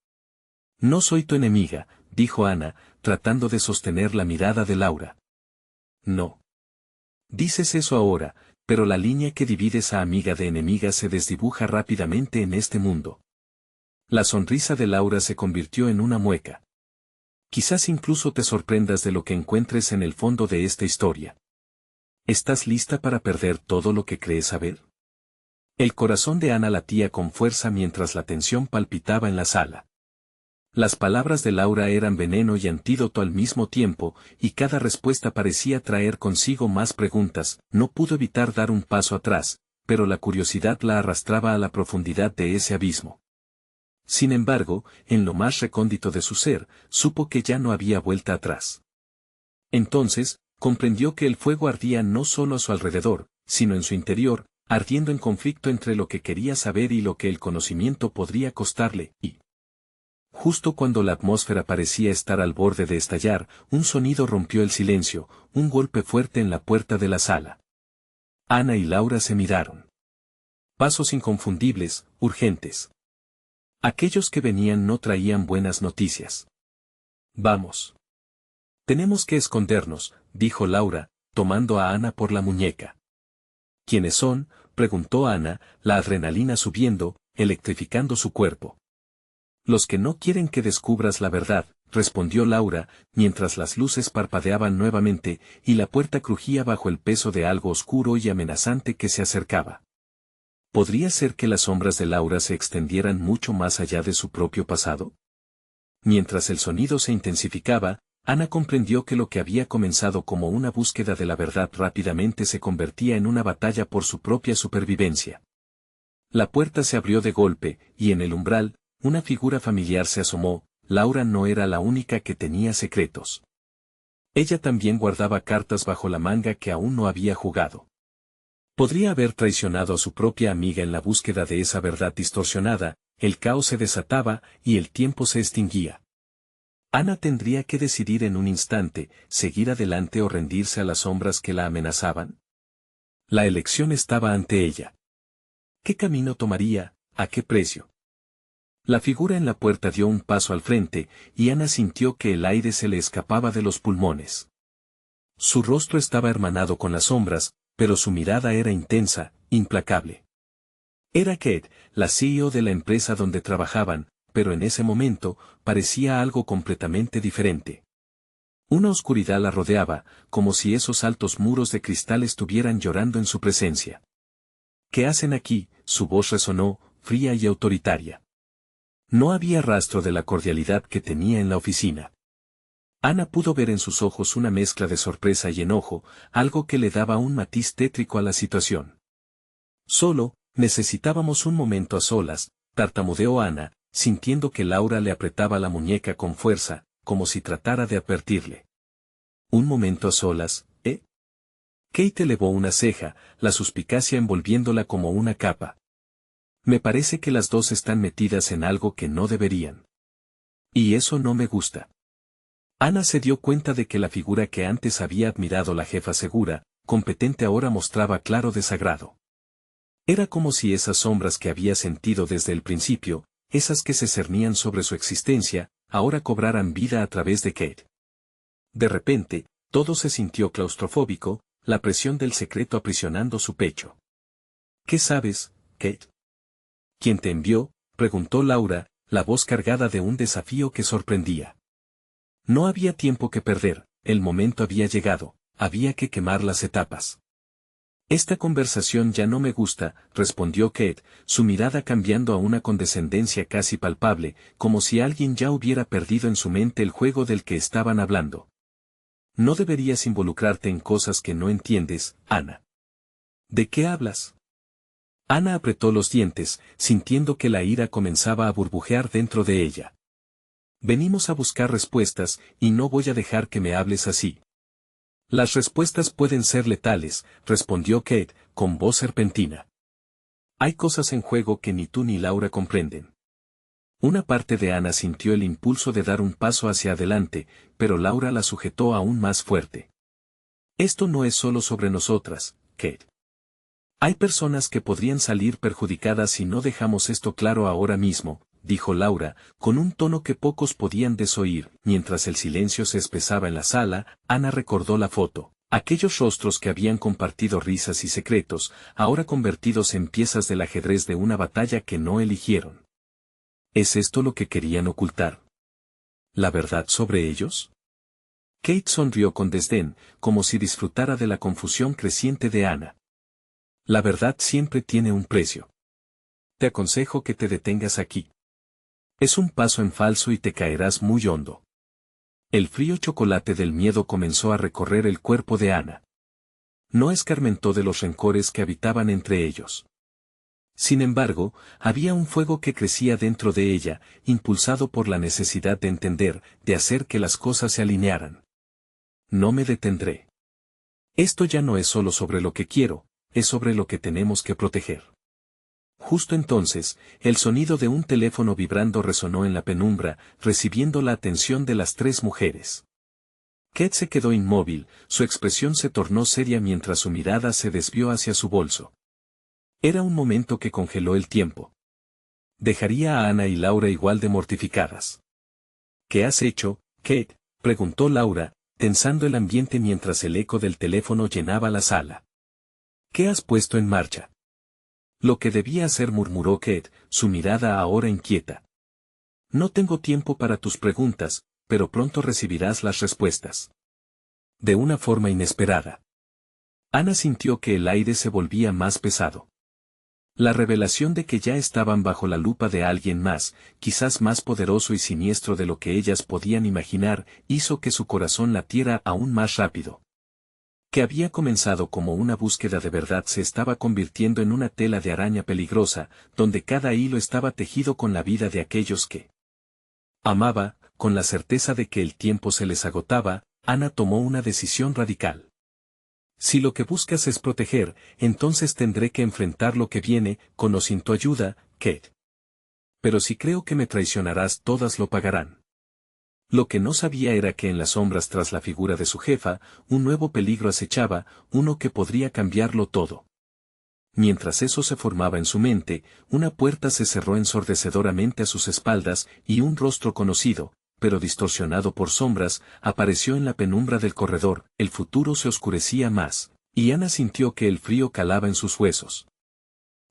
No soy tu enemiga, dijo Ana, tratando de sostener la mirada de Laura. No. Dices eso ahora, pero la línea que divide esa amiga de enemiga se desdibuja rápidamente en este mundo. La sonrisa de Laura se convirtió en una mueca. Quizás incluso te sorprendas de lo que encuentres en el fondo de esta historia. ¿Estás lista para perder todo lo que crees saber? El corazón de Ana latía con fuerza mientras la tensión palpitaba en la sala. Las palabras de Laura eran veneno y antídoto al mismo tiempo, y cada respuesta parecía traer consigo más preguntas. No pudo evitar dar un paso atrás, pero la curiosidad la arrastraba a la profundidad de ese abismo. Sin embargo, en lo más recóndito de su ser, supo que ya no había vuelta atrás. Entonces, comprendió que el fuego ardía no solo a su alrededor, sino en su interior, ardiendo en conflicto entre lo que quería saber y lo que el conocimiento podría costarle, y justo cuando la atmósfera parecía estar al borde de estallar, un sonido rompió el silencio, un golpe fuerte en la puerta de la sala. Ana y Laura se miraron. Pasos inconfundibles, urgentes. Aquellos que venían no traían buenas noticias. Vamos. Tenemos que escondernos, dijo Laura, tomando a Ana por la muñeca. ¿Quiénes son?, preguntó Ana, la adrenalina subiendo, electrificando su cuerpo. Los que no quieren que descubras la verdad, respondió Laura, mientras las luces parpadeaban nuevamente, y la puerta crujía bajo el peso de algo oscuro y amenazante que se acercaba. ¿Podría ser que las sombras de Laura se extendieran mucho más allá de su propio pasado? Mientras el sonido se intensificaba, Ana comprendió que lo que había comenzado como una búsqueda de la verdad rápidamente se convertía en una batalla por su propia supervivencia. La puerta se abrió de golpe, y en el umbral, una figura familiar se asomó. Laura no era la única que tenía secretos. Ella también guardaba cartas bajo la manga que aún no había jugado. Podría haber traicionado a su propia amiga en la búsqueda de esa verdad distorsionada. El caos se desataba, y el tiempo se extinguía. Ana tendría que decidir en un instante, seguir adelante o rendirse a las sombras que la amenazaban. La elección estaba ante ella. ¿Qué camino tomaría? ¿A qué precio? La figura en la puerta dio un paso al frente, y Ana sintió que el aire se le escapaba de los pulmones. Su rostro estaba hermanado con las sombras, pero su mirada era intensa, implacable. Era Kate, la CEO de la empresa donde trabajaban, pero en ese momento, parecía algo completamente diferente. Una oscuridad la rodeaba, como si esos altos muros de cristal estuvieran llorando en su presencia. ¿Qué hacen aquí?, su voz resonó, fría y autoritaria. No había rastro de la cordialidad que tenía en la oficina. Ana pudo ver en sus ojos una mezcla de sorpresa y enojo, algo que le daba un matiz tétrico a la situación. Solo, necesitábamos un momento a solas, tartamudeó Ana, sintiendo que Laura le apretaba la muñeca con fuerza, como si tratara de advertirle. ¿Un momento a solas, eh? Kate elevó una ceja, la suspicacia envolviéndola como una capa. Me parece que las dos están metidas en algo que no deberían. Y eso no me gusta. Ana se dio cuenta de que la figura que antes había admirado la jefa segura, competente ahora mostraba claro desagrado. Era como si esas sombras que había sentido desde el principio, esas que se cernían sobre su existencia, ahora cobraran vida a través de Kate. De repente, todo se sintió claustrofóbico, la presión del secreto aprisionando su pecho. ¿Qué sabes, Kate? ¿Quién te envió?, preguntó Laura, la voz cargada de un desafío que sorprendía. No había tiempo que perder, el momento había llegado, había que quemar las etapas. Esta conversación ya no me gusta, respondió Kate, su mirada cambiando a una condescendencia casi palpable, como si alguien ya hubiera perdido en su mente el juego del que estaban hablando. No deberías involucrarte en cosas que no entiendes, Ana. ¿De qué hablas? Ana apretó los dientes, sintiendo que la ira comenzaba a burbujear dentro de ella. Venimos a buscar respuestas, y no voy a dejar que me hables así. Las respuestas pueden ser letales, respondió Kate, con voz serpentina. Hay cosas en juego que ni tú ni Laura comprenden. Una parte de Ana sintió el impulso de dar un paso hacia adelante, pero Laura la sujetó aún más fuerte. Esto no es solo sobre nosotras, Kate. Hay personas que podrían salir perjudicadas si no dejamos esto claro ahora mismo, dijo Laura, con un tono que pocos podían desoír. Mientras el silencio se espesaba en la sala, Ana recordó la foto. Aquellos rostros que habían compartido risas y secretos, ahora convertidos en piezas del ajedrez de una batalla que no eligieron. ¿Es esto lo que querían ocultar? ¿La verdad sobre ellos? Kate sonrió con desdén, como si disfrutara de la confusión creciente de Ana. La verdad siempre tiene un precio. Te aconsejo que te detengas aquí. Es un paso en falso y te caerás muy hondo. El frío chocolate del miedo comenzó a recorrer el cuerpo de Ana. No escarmentó de los rencores que habitaban entre ellos. Sin embargo, había un fuego que crecía dentro de ella, impulsado por la necesidad de entender, de hacer que las cosas se alinearan. No me detendré. Esto ya no es solo sobre lo que quiero, es sobre lo que tenemos que proteger. Justo entonces, el sonido de un teléfono vibrando resonó en la penumbra, recibiendo la atención de las tres mujeres. Kate se quedó inmóvil, su expresión se tornó seria mientras su mirada se desvió hacia su bolso. Era un momento que congeló el tiempo. Dejaría a Ana y Laura igual de mortificadas. ¿Qué has hecho, Kate?, preguntó Laura, tensando el ambiente mientras el eco del teléfono llenaba la sala. ¿Qué has puesto en marcha? Lo que debía hacer, murmuró Kate, su mirada ahora inquieta. No tengo tiempo para tus preguntas, pero pronto recibirás las respuestas. De una forma inesperada. Ana sintió que el aire se volvía más pesado. La revelación de que ya estaban bajo la lupa de alguien más, quizás más poderoso y siniestro de lo que ellas podían imaginar, hizo que su corazón latiera aún más rápido. Que había comenzado como una búsqueda de verdad se estaba convirtiendo en una tela de araña peligrosa, donde cada hilo estaba tejido con la vida de aquellos que amaba. Con la certeza de que el tiempo se les agotaba, Ana tomó una decisión radical. Si lo que buscas es proteger, entonces tendré que enfrentar lo que viene, con o sin tu ayuda, Kate. Pero si creo que me traicionarás, todas lo pagarán. Lo que no sabía era que en las sombras tras la figura de su jefa, un nuevo peligro acechaba, uno que podría cambiarlo todo. Mientras eso se formaba en su mente, una puerta se cerró ensordecedoramente a sus espaldas, y un rostro conocido, pero distorsionado por sombras, apareció en la penumbra del corredor. El futuro se oscurecía más, y Ana sintió que el frío calaba en sus huesos.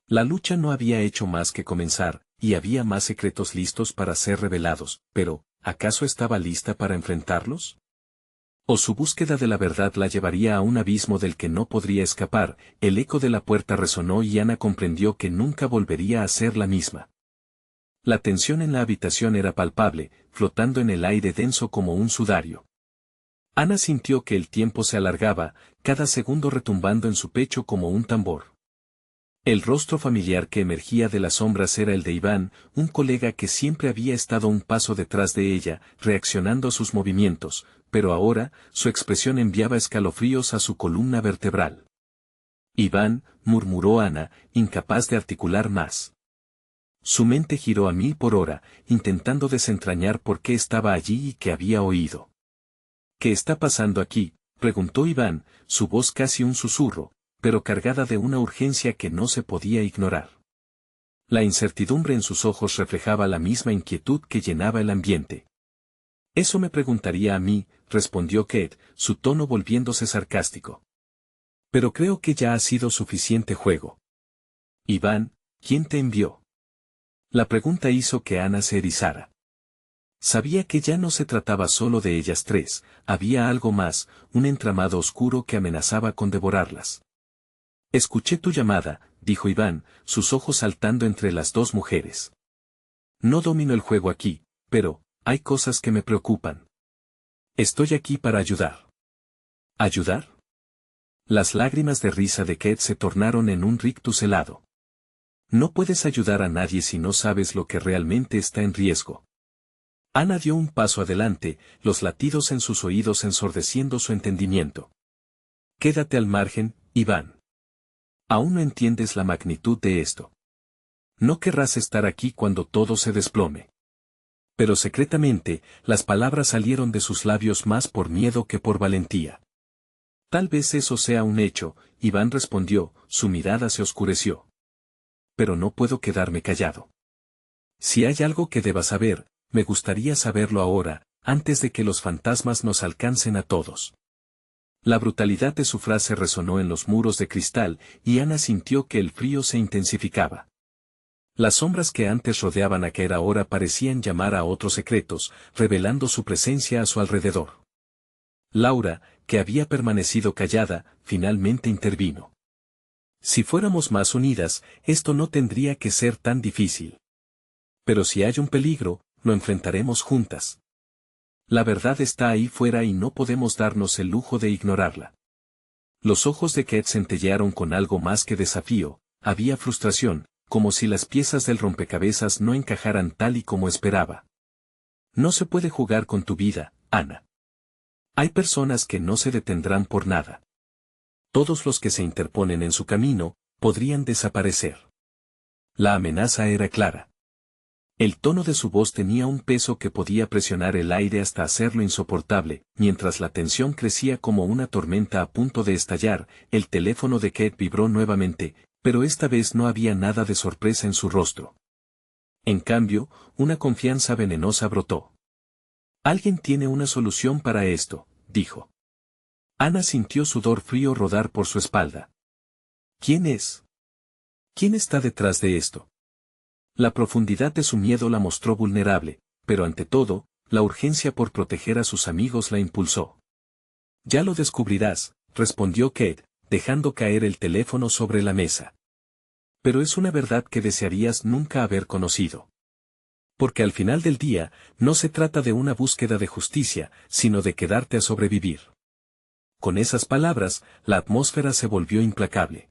La lucha no había hecho más que comenzar, y había más secretos listos para ser revelados, pero, ¿acaso estaba lista para enfrentarlos? ¿O su búsqueda de la verdad la llevaría a un abismo del que no podría escapar? El eco de la puerta resonó y Ana comprendió que nunca volvería a ser la misma. La tensión en la habitación era palpable, flotando en el aire denso como un sudario. Ana sintió que el tiempo se alargaba, cada segundo retumbando en su pecho como un tambor. El rostro familiar que emergía de las sombras era el de Iván, un colega que siempre había estado un paso detrás de ella, reaccionando a sus movimientos, pero ahora, su expresión enviaba escalofríos a su columna vertebral. Iván, murmuró Ana, incapaz de articular más. Su mente giró a 1000 por hora, intentando desentrañar por qué estaba allí y qué había oído. ¿Qué está pasando aquí?, preguntó Iván, su voz casi un susurro, pero cargada de una urgencia que no se podía ignorar. La incertidumbre en sus ojos reflejaba la misma inquietud que llenaba el ambiente. Eso me preguntaría a mí, respondió Kate, su tono volviéndose sarcástico. Pero creo que ya ha sido suficiente juego. Iván, ¿quién te envió? La pregunta hizo que Ana se erizara. Sabía que ya no se trataba solo de ellas tres, había algo más, un entramado oscuro que amenazaba con devorarlas. Escuché tu llamada, dijo Iván, sus ojos saltando entre las dos mujeres. No domino el juego aquí, pero, hay cosas que me preocupan. Estoy aquí para ayudar. ¿Ayudar? Las lágrimas de risa de Kate se tornaron en un rictus helado. No puedes ayudar a nadie si no sabes lo que realmente está en riesgo. Ana dio un paso adelante, los latidos en sus oídos ensordeciendo su entendimiento. Quédate al margen, Iván. Aún no entiendes la magnitud de esto. No querrás estar aquí cuando todo se desplome. Pero secretamente, las palabras salieron de sus labios más por miedo que por valentía. Tal vez eso sea un hecho, Iván respondió, su mirada se oscureció. Pero no puedo quedarme callado. Si hay algo que debas saber, me gustaría saberlo ahora, antes de que los fantasmas nos alcancen a todos. La brutalidad de su frase resonó en los muros de cristal, y Ana sintió que el frío se intensificaba. Las sombras que antes rodeaban a Kate ahora parecían llamar a otros secretos, revelando su presencia a su alrededor. Laura, que había permanecido callada, finalmente intervino. Si fuéramos más unidas, esto no tendría que ser tan difícil. Pero si hay un peligro, lo enfrentaremos juntas. La verdad está ahí fuera y no podemos darnos el lujo de ignorarla. Los ojos de Kate centellearon con algo más que desafío, había frustración, como si las piezas del rompecabezas no encajaran tal y como esperaba. No se puede jugar con tu vida, Ana. Hay personas que no se detendrán por nada. Todos los que se interponen en su camino, podrían desaparecer. La amenaza era clara. El tono de su voz tenía un peso que podía presionar el aire hasta hacerlo insoportable, mientras la tensión crecía como una tormenta a punto de estallar, el teléfono de Kate vibró nuevamente, pero esta vez no había nada de sorpresa en su rostro. En cambio, una confianza venenosa brotó. Alguien tiene una solución para esto, dijo. Ana sintió sudor frío rodar por su espalda. ¿Quién es? ¿Quién está detrás de esto? La profundidad de su miedo la mostró vulnerable, pero ante todo, la urgencia por proteger a sus amigos la impulsó. Ya lo descubrirás, respondió Kate, dejando caer el teléfono sobre la mesa. Pero es una verdad que desearías nunca haber conocido. Porque al final del día, no se trata de una búsqueda de justicia, sino de quedarte a sobrevivir. Con esas palabras, la atmósfera se volvió implacable.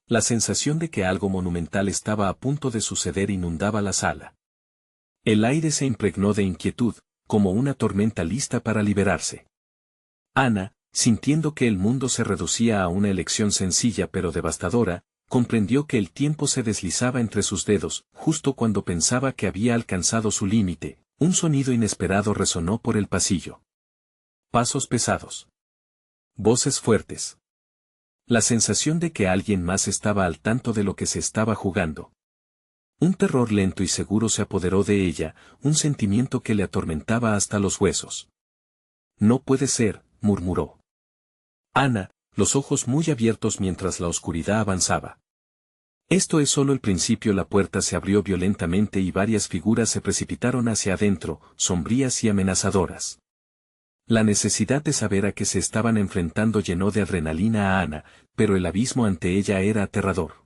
La sensación de que algo monumental estaba a punto de suceder inundaba la sala. El aire se impregnó de inquietud, como una tormenta lista para liberarse. Ana, sintiendo que el mundo se reducía a una elección sencilla pero devastadora, comprendió que el tiempo se deslizaba entre sus dedos, justo cuando pensaba que había alcanzado su límite, un sonido inesperado resonó por el pasillo. Pasos pesados. Voces fuertes. La sensación de que alguien más estaba al tanto de lo que se estaba jugando. Un terror lento y seguro se apoderó de ella, un sentimiento que le atormentaba hasta los huesos. No puede ser, murmuró. Ana, los ojos muy abiertos mientras la oscuridad avanzaba. Esto es solo el principio. La puerta se abrió violentamente y varias figuras se precipitaron hacia adentro, sombrías y amenazadoras. La necesidad de saber a qué se estaban enfrentando llenó de adrenalina a Ana, pero el abismo ante ella era aterrador.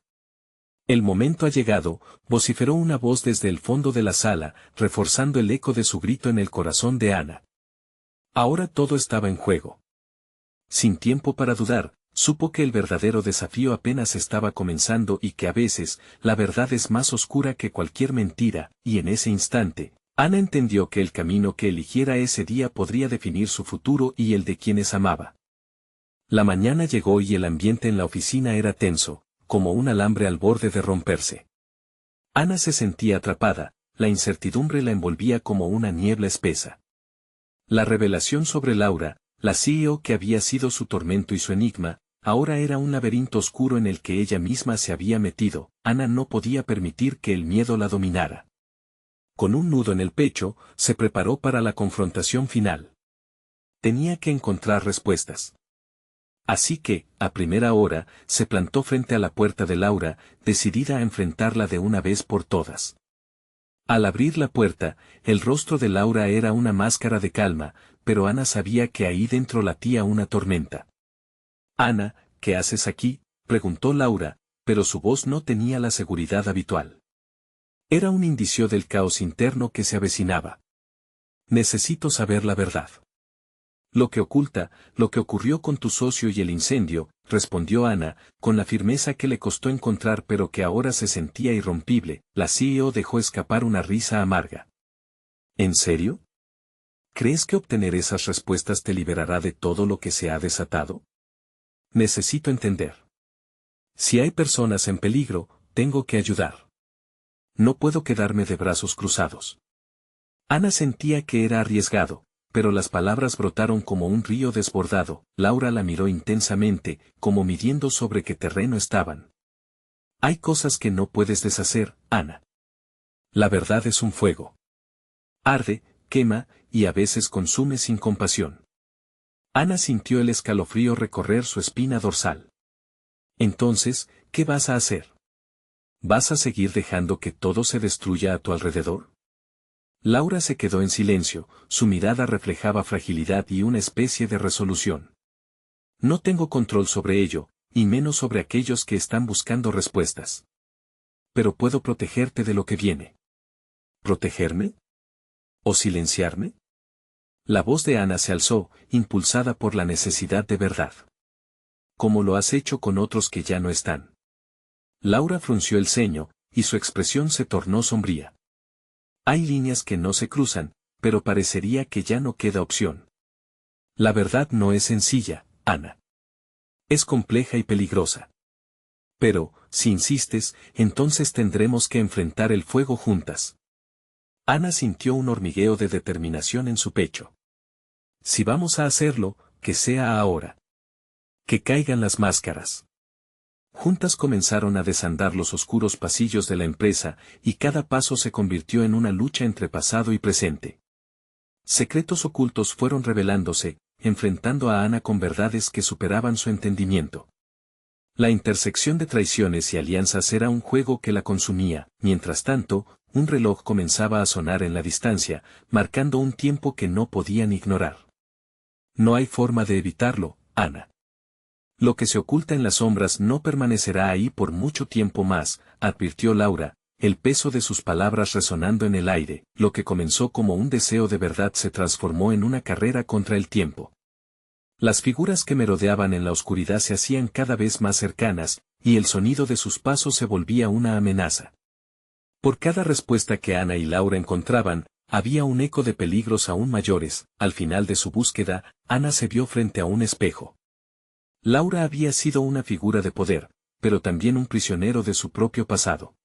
El momento ha llegado, vociferó una voz desde el fondo de la sala, reforzando el eco de su grito en el corazón de Ana. Ahora todo estaba en juego. Sin tiempo para dudar, supo que el verdadero desafío apenas estaba comenzando y que a veces, la verdad es más oscura que cualquier mentira, y en ese instante, Ana entendió que el camino que eligiera ese día podría definir su futuro y el de quienes amaba. La mañana llegó y el ambiente en la oficina era tenso, como un alambre al borde de romperse. Ana se sentía atrapada, la incertidumbre la envolvía como una niebla espesa. La revelación sobre Laura, la CEO que había sido su tormento y su enigma, ahora era un laberinto oscuro en el que ella misma se había metido. Ana no podía permitir que el miedo la dominara. Con un nudo en el pecho, se preparó para la confrontación final. Tenía que encontrar respuestas. Así que, a primera hora, se plantó frente a la puerta de Laura, decidida a enfrentarla de una vez por todas. Al abrir la puerta, el rostro de Laura era una máscara de calma, pero Ana sabía que ahí dentro latía una tormenta. «Ana, ¿qué haces aquí?», preguntó Laura, pero su voz no tenía la seguridad habitual. Era un indicio del caos interno que se avecinaba. «Necesito saber la verdad». «Lo que ocurrió con tu socio y el incendio», respondió Ana, con la firmeza que le costó encontrar pero que ahora se sentía irrompible. La CEO dejó escapar una risa amarga. «¿En serio? ¿Crees que obtener esas respuestas te liberará de todo lo que se ha desatado? Necesito entender. Si hay personas en peligro, tengo que ayudar. No puedo quedarme de brazos cruzados». Ana sentía que era arriesgado, pero las palabras brotaron como un río desbordado. Laura la miró intensamente, como midiendo sobre qué terreno estaban. «Hay cosas que no puedes deshacer, Ana. La verdad es un fuego. Arde, quema, y a veces consume sin compasión». Ana sintió el escalofrío recorrer su espina dorsal. «Entonces, ¿qué vas a hacer? ¿Vas a seguir dejando que todo se destruya a tu alrededor?». Laura se quedó en silencio, su mirada reflejaba fragilidad y una especie de resolución. «No tengo control sobre ello, y menos sobre aquellos que están buscando respuestas. Pero puedo protegerte de lo que viene». «¿Protegerme? ¿O silenciarme?». La voz de Ana se alzó, impulsada por la necesidad de verdad. «Como lo has hecho con otros que ya no están». Laura frunció el ceño, y su expresión se tornó sombría. «Hay líneas que no se cruzan, pero parecería que ya no queda opción. La verdad no es sencilla, Ana. Es compleja y peligrosa. Pero, si insistes, entonces tendremos que enfrentar el fuego juntas». Ana sintió un hormigueo de determinación en su pecho. «Si vamos a hacerlo, que sea ahora. Que caigan las máscaras». Juntas comenzaron a desandar los oscuros pasillos de la empresa, y cada paso se convirtió en una lucha entre pasado y presente. Secretos ocultos fueron revelándose, enfrentando a Ana con verdades que superaban su entendimiento. La intersección de traiciones y alianzas era un juego que la consumía. Mientras tanto, un reloj comenzaba a sonar en la distancia, marcando un tiempo que no podían ignorar. «No hay forma de evitarlo, Ana. Lo que se oculta en las sombras no permanecerá ahí por mucho tiempo más», advirtió Laura, el peso de sus palabras resonando en el aire. Lo que comenzó como un deseo de verdad se transformó en una carrera contra el tiempo. Las figuras que merodeaban en la oscuridad se hacían cada vez más cercanas, y el sonido de sus pasos se volvía una amenaza. Por cada respuesta que Ana y Laura encontraban, había un eco de peligros aún mayores. Al final de su búsqueda, Ana se vio frente a un espejo. Laura había sido una figura de poder, pero también un prisionero de su propio pasado.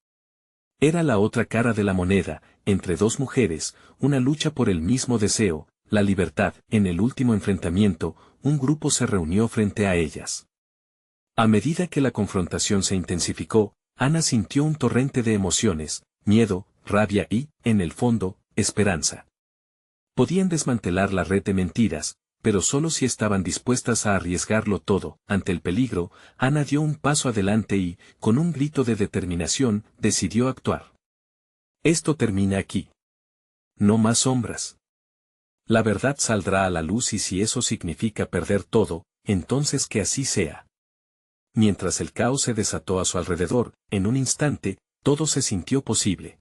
Era la otra cara de la moneda, entre dos mujeres, una lucha por el mismo deseo, la libertad. En el último enfrentamiento, un grupo se reunió frente a ellas. A medida que la confrontación se intensificó, Ana sintió un torrente de emociones, miedo, rabia y, en el fondo, esperanza. Podían desmantelar la red de mentiras, pero solo si estaban dispuestas a arriesgarlo todo. Ante el peligro, Ana dio un paso adelante y, con un grito de determinación, decidió actuar. «Esto termina aquí. No más sombras. La verdad saldrá a la luz, y si eso significa perder todo, entonces que así sea». Mientras el caos se desató a su alrededor, en un instante, todo se sintió posible.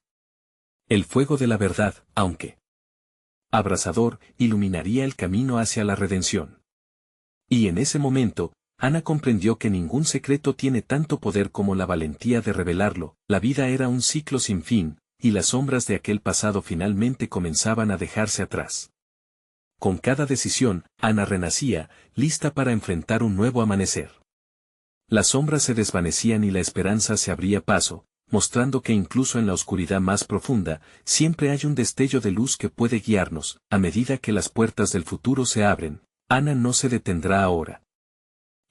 El fuego de la verdad, aunque abrasador, iluminaría el camino hacia la redención. Y en ese momento, Ana comprendió que ningún secreto tiene tanto poder como la valentía de revelarlo. La vida era un ciclo sin fin, y las sombras de aquel pasado finalmente comenzaban a dejarse atrás. Con cada decisión, Ana renacía, lista para enfrentar un nuevo amanecer. Las sombras se desvanecían y la esperanza se abría paso, mostrando que incluso en la oscuridad más profunda, siempre hay un destello de luz que puede guiarnos. A medida que las puertas del futuro se abren, Ana no se detendrá ahora.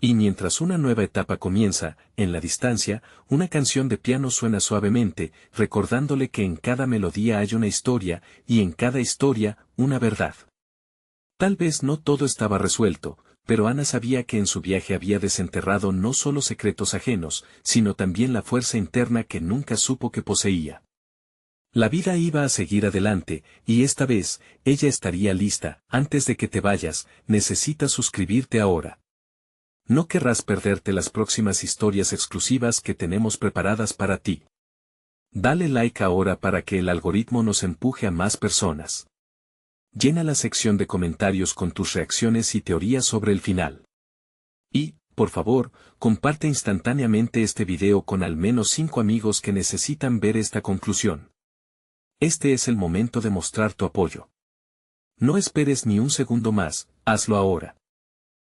Y mientras una nueva etapa comienza, en la distancia, una canción de piano suena suavemente, recordándole que en cada melodía hay una historia, y en cada historia, una verdad. Tal vez no todo estaba resuelto, pero Ana sabía que en su viaje había desenterrado no solo secretos ajenos, sino también la fuerza interna que nunca supo que poseía. La vida iba a seguir adelante, y esta vez, ella estaría lista. Antes de que te vayas, necesitas suscribirte ahora. No querrás perderte las próximas historias exclusivas que tenemos preparadas para ti. Dale like ahora para que el algoritmo nos empuje a más personas. Llena la sección de comentarios con tus reacciones y teorías sobre el final. Y, por favor, comparte instantáneamente este video con al menos 5 amigos que necesitan ver esta conclusión. Este es el momento de mostrar tu apoyo. No esperes ni un segundo más, hazlo ahora.